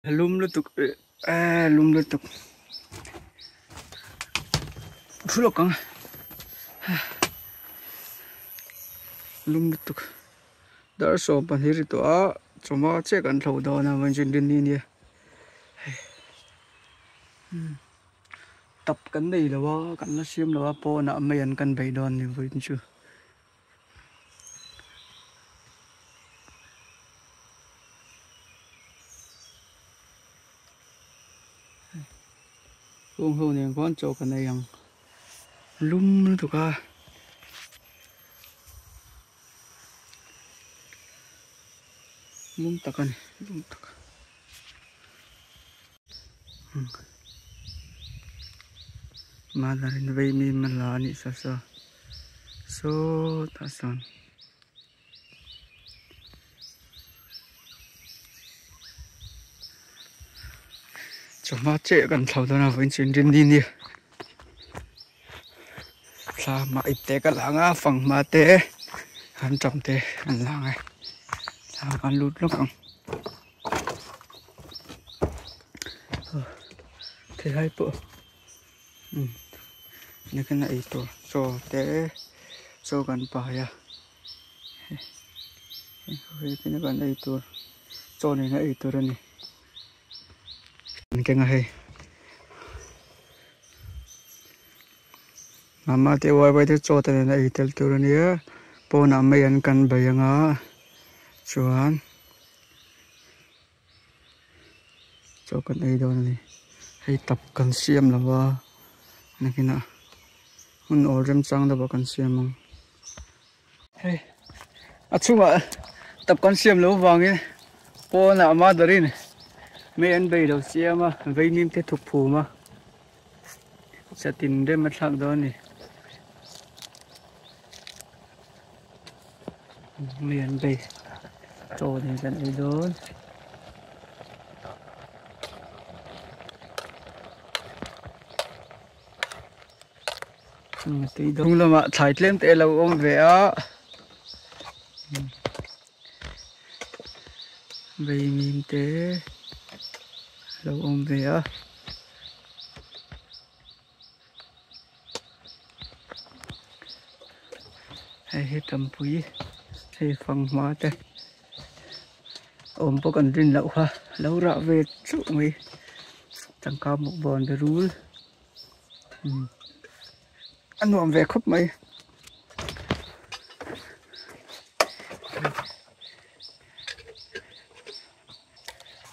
lum lutuk lum lutuk fulok kang lum lutuk dar so pa hiri to a choma che kan thlo do na man jin din ni tập kan nei lawa kan la sim lawa po na mai an kan bai don ni voi chu hung hung ne kon cho kan ai yang lum lutuk a lum takan lum tak madarin vei mi malani sa so ta son choma che kan thau da na vin chin din din ni sa ma ite ka langa phang ma te han chom te an langai sa kan lut lo kang thế hay bộ như cái này to so té so gần pa ya cái này gần đây to so này này to rồi này cái này mama te wai wai te so te này tel to rồi nè po na mai an kan bai nga chuan so kan ai đâu này hay tập cần xiêm là vào này kia nè mình ở trong trang đó vào cần xiêm không hay chung à tập cần xiêm lâu vàng ấy po nào mà đấy này mấy anh bày đầu xiêm mà vây nim thế thuộc phù mà sẽ tìm đến mặt khác đó này mấy anh bày trò thì gần ấy đó tí đúng là mà thải lên tệ lâu ông về á về mình tế lâu ông về á hay hết tầm phí hay phần hóa đây ôm có cần tin lậu ha lâu rạ về trụ mấy chẳng có một bòn để rú ăn nộm về khắp mấy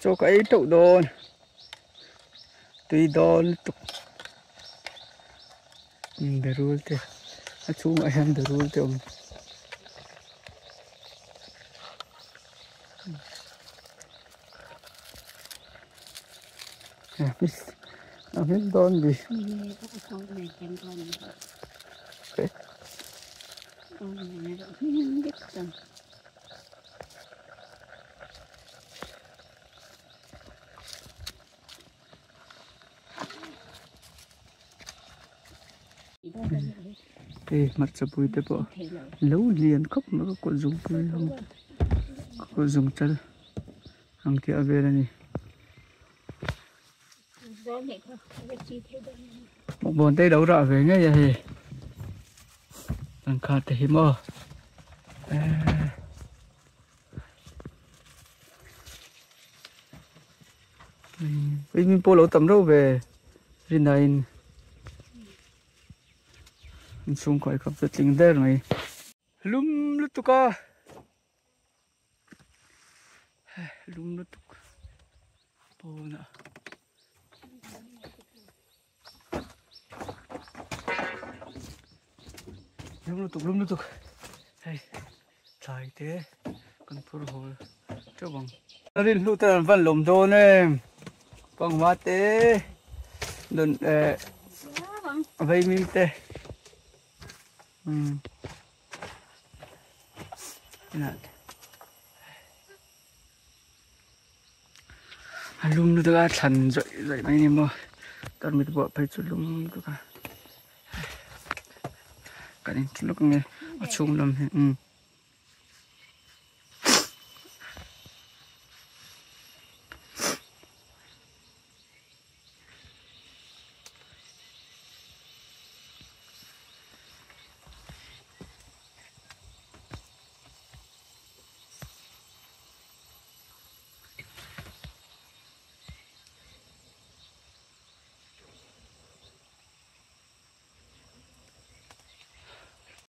cho cái tậu đồ tùy đồ tục để rul thế chú mà em để rul thế ông biết đón gì Ê, mặt sập bụi thế bộ lâu liền khóc mà có dùng bụi không có dùng chân hàng kia về đây này một bọn tay đấu rõ về ngay vậy thằng khát thì mò mình polo tầm đâu về riêng này xung quanh khắp tất linh đây này lum lút tuka lum lút tuk pona lum lút tuk hey trái thế con phun hồ cho bằng nó đi lút tao vẫn lồng đô nè bằng má thế đồn vây mình thế lum nó ra thành dậy dậy này nè mà tao mới bỏ phải chút lum nó cả cái này lúc nghe chung lắm